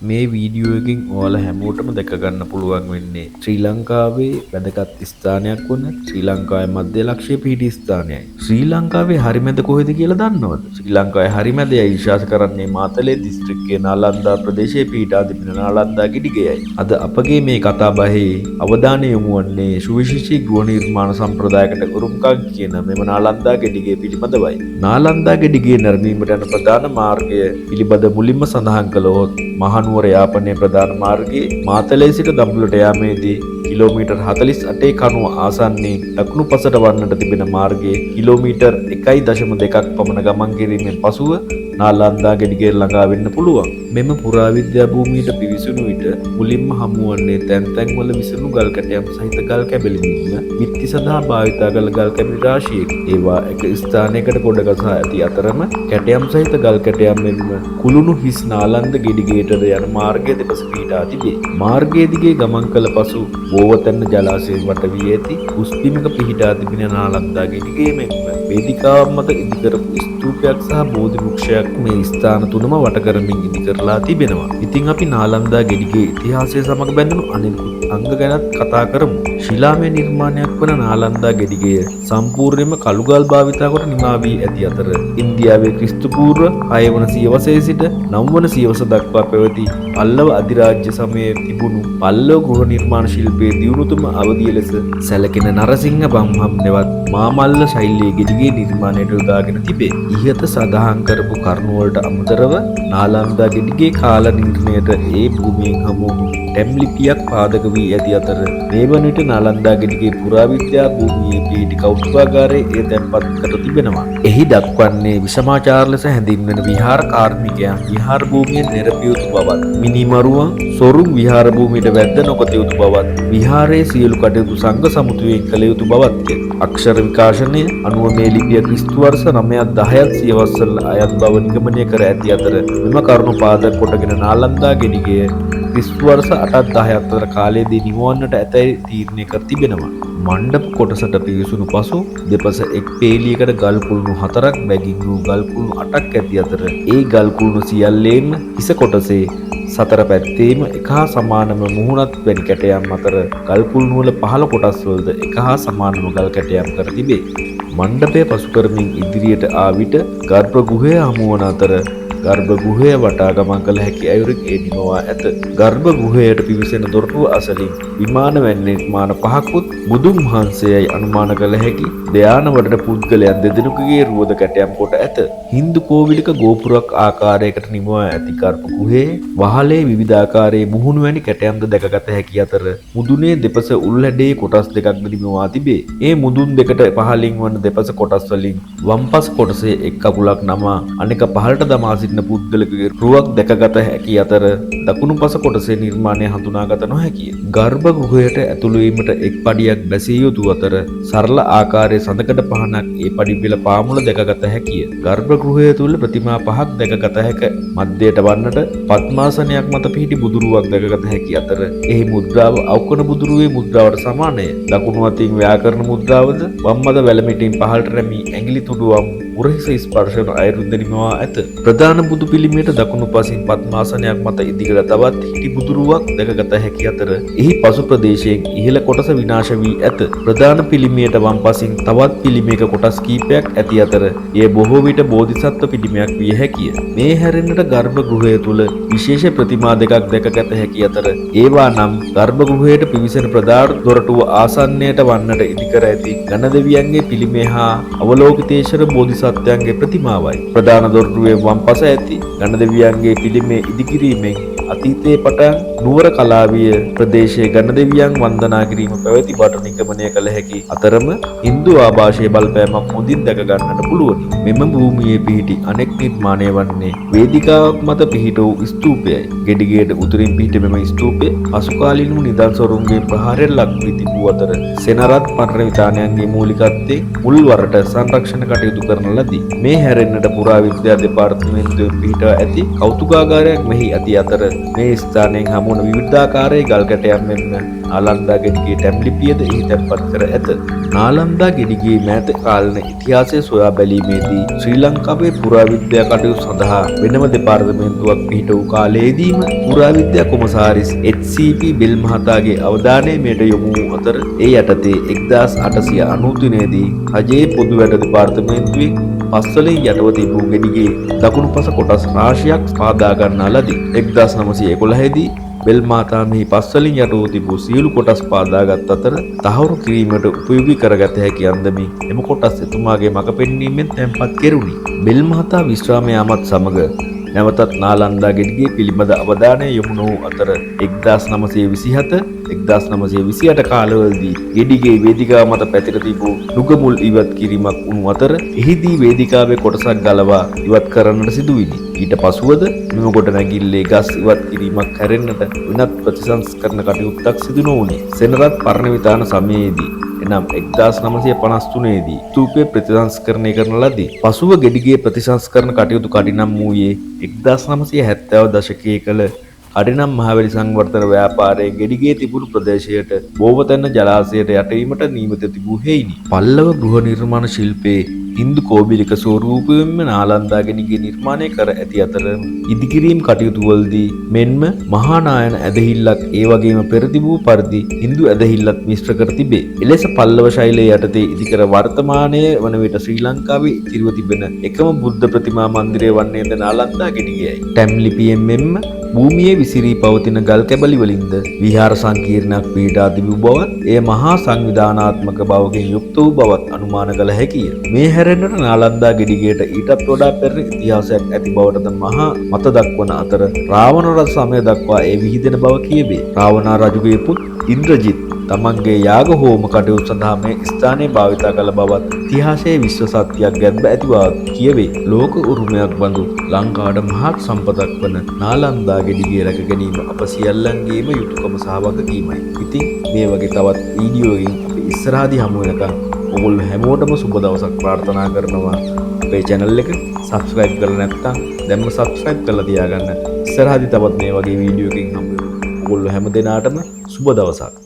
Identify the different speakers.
Speaker 1: මේ වීඩියෝ එකෙන් ඔයාලා හැමෝටම දැක ගන්න පුළුවන් වෙන්නේ ශ්‍රී ලංකාවේ වැදගත් ස්ථානයක් වන ශ්‍රී ලංකාවේ මධ්‍ය ලක්ෂ්‍ය පිහිටි ස්ථානයයි. ශ්‍රී ලංකාවේ හරිමැද කොහෙද කියලා දන්නවද? ශ්‍රී ලංකාවේ හරිමැද යයි විශ්වාස කරන්නේ මාතලේ දිස්ත්‍රික්කයේ නාලන්දා ප්‍රදේශයේ පිහිටා තිබෙන නාලන්දා ගෙඩිගයයි. අද අපගේ මේ කතාබහේ අවධානය යොමු වන්නේ සුවිශේෂී ගෘහ නිර්මාණ සම්ප්‍රදායකට උරුමකම් කියන මෙම නාලන්දා ගෙඩිගය පිළිබඳවයි. නාලන්දා ගෙඩිගය නැරඹීමට යන ප්‍රධාන මාර්ගය පිළිබඳ මුලින්ම සඳහන් කළොත් මහනුවර යාපනයේ ප්‍රධාන මාර්ගයේ මාතලේ සිට දඹුල්ලට යාමේදී කිලෝමීටර් 48 කණුව ආසන්නයේ දකුණු පසට වන්නට තිබෙන මාර්ගයේ කිලෝමීටර් 1.2ක් පමණ ගමන් කිරීමෙන් පසුව නාලන්දා ගෙඩිගය ළඟා වෙන්න පුළුවන්. මෙම පුරාවිද්‍යා භූමියට පිවිසුණු විට මුලින්ම හමු වන්නේ තැන් තැන්වල විසුණු ගල් කැටයම් සහිත ගල් කැබැලින්ම බිත්ති සඳහා භාවිතා කළ ගල් කැබැලි රාශියකි. ඒවා එක ස්ථානයකට ගොඩගසා ඇති අතරම කැටයම් සහිත ගල් කැටයම් මෙන්ම කුළුණු හිස් නාලන්ද ගෙඩිගයටද යන මාර්ගය දෙපස පිහිටා තිබේ. මාර්ගයේ දිගේ ගමන් කළ පසු බෝවතැන්න ජලාශයෙන් වට වී ඇති උස්බිමක පිහිටා තිබෙන නාලන්දා ගෙඩිගය මෙන්ම වේදිකාවක් මත ඉදිකරපු ස්තූපයක් සහ බෝධි වෘක්ෂයක් මේ ස්ථාන තුනම වට කරමින් ඉදි කරලා තිබෙනවා. ඉතින් අපි නාලන්දා ගෙඩිගේ ඉතිහාසය සමග බැඳුණු අනෙකුත් අංග ගැනත් කතා කරමු. ශිලාමය නිර්මාණයක් වන නාලන්දා ගෙඩිගය සම්පූර්ණයෙන්ම කළුගල් භාවිතා කොට නිමා වී ඇති අතර ඉන්දියාවේ ක්‍රිස්තු පූර්ව 6 වන සියවසේ සිට 9 වන සියවස දක්වා පැවති පල්ලව අධිරාජ්‍ය සමයේ තිබුණු පල්ලව ගෘහ නිර්මාණ ශිල්පයේ දියුණුතුම අවධිය ලෙස සැලකෙන නරසිංහ බම්හම් නෙවත් මාමල්ල ශෛලියේ ගෙඩිගේ නිර්මාණයට යොදාගෙන තිබේ. ඉහත සඳහන් කරපු කරුණු වලට අමතරව නාලන්දා ගෙඩිගේ කාල නිර්ණයට ඒ භූමියෙන් හමු වූ ටැම් ලිපියක් පාදක වී ඇති අතර මේ වන විට නාලන්දා ගෙඩිගේ පුරාවිද්‍යා භූමියේ පිහිටි කෞතුකාගාරයේ ඒ තැන්පත් කර තිබෙනවා. එහි දක්වන්නේ විෂමාචාර ලෙස හැඳින්වෙන විහාර කාර්මිකයන් විහාර භූමියෙන් නිරපිය යුතු බවත්, මිනිමරුවන් සොරුන් විහාර භූමියට වැද්ද නොකත යුතු බවත්, විහාරයේ සියලු කටයුතු සංඝ සමුතුයෙන් කළ යුතු බවත්ය. අක්ෂර විකාශනය අනුව මේ ලිපිය ක්‍රිස්තු වර්ෂ 9ක් 10ක් සියවස්වල අයත් බව නිගමනය කර ඇති අතර මෙම කරුණු පාදක කොටගෙන නාලන්දා ගෙඩිගය ක්‍රිස්තු වර්ෂ 8ක් 10ක් අතර කාලයේදී නිමවන්නට ඇතැයි තීරණය කර තිබෙනවා. මණ්ඩප කොටසට පිවිසුණු පසු දෙපස එක් පේලියකට ගල් කුළුණු 4ක් බැගින් වූ ගල් කුළුණු 8ක් ඇති අතර ඒ ගල් කුළුණු සියල්ලේම හිස කොටසේ සතර පැත්තේම එක හා සමානම මුහුණත් වැනි කැටයම් අතර ගල් කුළුණු වල පහළ කොටස් වලද එක හා සමානම ගල් කැටයම් කර තිබේ. මණ්ඩපය පසු කරමින් ඉදිරියට ආ විට ගර්භ ගෘහය හමු වන අතර ගර්භ ගෘහය වටා ගමන් කළ හැකි අයුරින් ඒ නිමවා ඇත. ගර්භ ගෘහයට පිවිසෙන දොරටුව අසලින් විමාන වැනි නිර්මාණ පහකුත් බුදුන් වහන්සේයි අනුමාන කළ හැකි ධ්‍යාන වඩන පුද්ගලයන් දෙදෙනෙකුගේ රුවද කැටයම් කොට ඇත. හින්දු කෝවිලක ගෝපුරක් ආකාරයකට නිමවා ඇති ගර්භ ගෘහයේ වහලේ විවිධාකාරයේ මුහුණු වැනි කැටයම්ද දැකගත හැකි අතර මුදුනේ දෙපස උල්හැඩේ කොටස් දෙකක්ද නිමවා තිබේ. ඒ මුදුන් දෙකට පහළින් වන දෙපස කොටස් වලින් වම්පස් කොටසේ එක් කකුලක් නමා අනෙක පහළට දමා සිටින පුද්ගලකගේ රුවක් දැකගත හැකි අතර දකුණු පස කොටසේ නිර්මාණය හඳුනාගත නොහැකිය. ගර්භ ගෘහයට ඇතුළු වීමට එක් පඩියක් බැසිය යුතු අතර සරල ආකාරයේ සඳකඩ පහනක් ඒ පඩි පෙළ පාමුල දැකගත හැකිය. ගර්භ ගෘහය තුල ප්‍රතිමා පහක් දැකගත හැක. මැදයට වන්නට පద్මාසනයක් මත පිහිටි බුදුරුවක් දැකගත හැකි අතර එහි මුද්‍රාව අවකන බුදුරුවේ මුද්‍රාවට සමානය. දකුණු අතින් ව්‍යාකරණ මුද්‍රාවද වම් අත වැලමිටින් පහළට රැමී ඇඟිලි තුඩුවම් උරහිස ස්පර්ශන අයුරුද නිමවා ඇත. ප්‍රධාන බුදු පිළිමයට දකුණු පසින් පద్මාසනයක් මත ඉදිකර තවත් හිටි බුදුරුවක් දැකගත හැකි අතර එහි පසු ප්‍රදේශයෙන් ඉහළ කොටස විනාශ වී ඇත. ප්‍රධාන පිළිමයට වම් පසින් තවත් පිළිමයක කොටස් කීපයක් ඇති අතර එය බොහෝ විට බෝධිසත්ව පිළිමයක් විය හැකිය. මේ හැරෙන්නට ගර්භ ගෘහය තුල විශේෂ ප්‍රතිමා දෙකක් දැකගත හැකි අතර ඒවා නම් ගර්භ ගෘහයට පිවිසෙන ප්‍රධාන දොරටුව ආසන්නයට වන්නට ඉදිකර ඇති ගණදෙවියන්ගේ පිළිමය හා අවලෝකිතේශ්වර බෝධිසත්වයන්ගේ ප්‍රතිමාවයි. ප්‍රධාන දොරටුවේ වම් පස ඇති ගණදෙවියන්ගේ පිළිමය ඉදිකිරීමෙන් අතීතයේ පටන් නුවර කලාවිය ප්‍රදේශයේ ගණදෙවියන් වන්දනා කිරීම පැවති බට නිගමනය කළ හැකි අතරම හින්දු ආభాෂයේ බලපෑමක් හොඳින් දැක ගන්නට පුළුවනි. මෙම භූමියේ පිහිටි අනෙක් නිර්මාණය වන්නේ වේදිකාවක් මත පිහිට වූ ස්තූපයයි. ගෙඩිගේට උතුරින් පිහිටි මෙම ස්තූපය පසුකාලීන නිදන් සොරුන්ගේ ප්‍රහාරයෙන් ලක් වී තිබූ අතර සෙනරත් පරිවිතානයන්ගේ මූලිකත්වයේ මුල්වරට සංරක්ෂණ කටයුතු කරන ලදී. මේ හැරෙන්නට පුරාවිද්‍යා දෙපාර්තමේන්තුවේ පිහිටා ඇති කෞතුකාගාරයක් මෙහි ඇති අතර මේ ස්ථානයෙන් හමු පමණ විවිධාකාරයේ ගල් කැටයන් මෙන්ම නාලන්දා ගෙඩිගේ ටැම්ලිපියද එහි තැන්පත් කර ඇත. නාලන්දා ගෙඩිගේ මෑත කාලීන ඉතිහාසය සොයා බැලීමේදී ශ්‍රී ලංකාවේ පුරාවිද්‍යා කටයුතු සඳහා වෙනම දෙපාර්තමේන්තුවක් පිහිට වූ කාලයේදීම පුරාවිද්‍යා කොමසාරිස් HCP බෙල් මහතාගේ අවධානය මෙයට යොමු වූ අතර ඒ යටතේ 1893 දී රජයේ පොදු වැඩ දෙපාර්තමේන්තුවේ පස්වලින් යටව තිබූ ගෙඩිගේ දකුණු පස කොටස් රාශියක් පාදා ගන්නා ලදී. 1911 දී බෙල් මහතා මෙහි පස්වලින් යටව තිබූ සියලු කොටස් පාදාගත් අතර තහවුරු කිරීමට උපයෝගී කරගත හැකි අන්දමින් එම කොටස් එතුමාගේ මඟ පෙන්වීමෙන් තැන්පත් කෙරුණි. බෙල් මහතා විශ්‍රාම යාමත් සමග නැවතත් නාලන්දා ගෙඩිගේ පිළිබඳ අවධානය යොමු වූ අතර 1927 1928 කාලවලදී ගෙඩිගේ වේදිකාව මත පැතිර තිබූ නුගමුල් ඉවත් කිරීමක් වුණු අතර එහිදී වේදිකාවේ කොටසක් ගලවා ඉවත් කරන්නට සිදුවිනි. ඊට පසුවද මෙම ගොඩනැගිල්ලේ ගස් ඉවත් කිරීමක් හැරෙන්නට වෙනත් ප්‍රතිසංස්කරණ කටයුත්තක් සිදු නොවුණි. සෙනරත් පරණ විතාන සමයේදී එනම් 1953 දී ස්තූපය ප්‍රතිසංස්කරණය කරන ලදී. පසුව ගෙඩිගේ ප්‍රතිසංස්කරණ කටයුතු කඩිනම් වූයේ 1970 දශකයේ කළ කඩිනම් මහවැලි සංවර්ධන ව්‍යාපාරයේ ගෙඩිගේ තිබුණු ප්‍රදේශයට බෝවතැන්න ජලාශයට යටවීමට නියමිත තිබූ හේයිනි. පල්ලව ගෘහ නිර්මාණ ශිල්පයේ හින්දු කෝබිලික ස්වරූපයෙන්ම නාලන්දා ගෙඩිගේ නිර්මාණය කර ඇති අතර ඉදිකිරීම් කටයුතු වලදී මෙන්ම මහා නායන ඇදහිල්ලක් ඒ වගේම පෙර තිබූ පරිදි හින්දු ඇදහිල්ලත් මිශ්‍ර කර තිබේ. එලෙස පල්ලව ශෛලයේ යටතේ ඉදිකර වර්තමානයේ වන විට ශ්‍රී ලංකාවේ ඉතිරිව තිබෙන එකම බුද්ධ ප්‍රතිමා මන්දිරය වන්නේද නාලන්දා ගෙඩිගයයි. ටැම් ලිපියෙන් මෙන්ම භූමියේ විසිරී පවතින ගල් කැබලි වලින්ද විහාර සංකීර්ණයක් පීඩා තිබූ බවත් එය මහා සංවිධානාත්මක බවකින් යුක්ත වූ බවත් අනුමාන කළ හැකිය. මේ හැරෙන්නට නාලන්දා ගෙඩිගයට ඊටත් වඩා පෙර ඉතිහාසයක් ඇති බවටද මහා මත දක්වන අතර රාවණ රජ සමය දක්වා ඒ විහිදෙන බව කියවේ. රාවණා රජුගේ පුත් ඉන්ද්‍රජිත් තමන්ගේ යාග හෝම කටයුතු සඳහා මේ ස්ථානය භාවිතා කළ බවත් ඉතිහාසයේ විශ්ව සත්‍යයක් ගැබ්ව ඇති බවත් කියවේ. ලෝක උරුමයක් බඳු ලංකාවට මහත් සම්පතක් වන නාලන්දා ගෙඩිගේ රැක ගැනීම අප සියල්ලන්ගේම යුතුයකම සහ වගකීමයි. ඉතින් මේ වගේ තවත් වීඩියෝකින් අපි ඉස්සරහදී හමු වෙනකම් ඔයගොල්ලෝ හැමෝටම සුබ දවසක් ප්‍රාර්ථනා කරනවා. අපේ channel එක subscribe කරලා නැත්නම් දැන්ම subscribe කරලා තියාගන්න. ඉස්සරහදී තවත් මේ වගේ වීඩියෝකින් හමු වෙමු. ඔයගොල්ලෝ හැම දිනාටම සුබ දවසක්.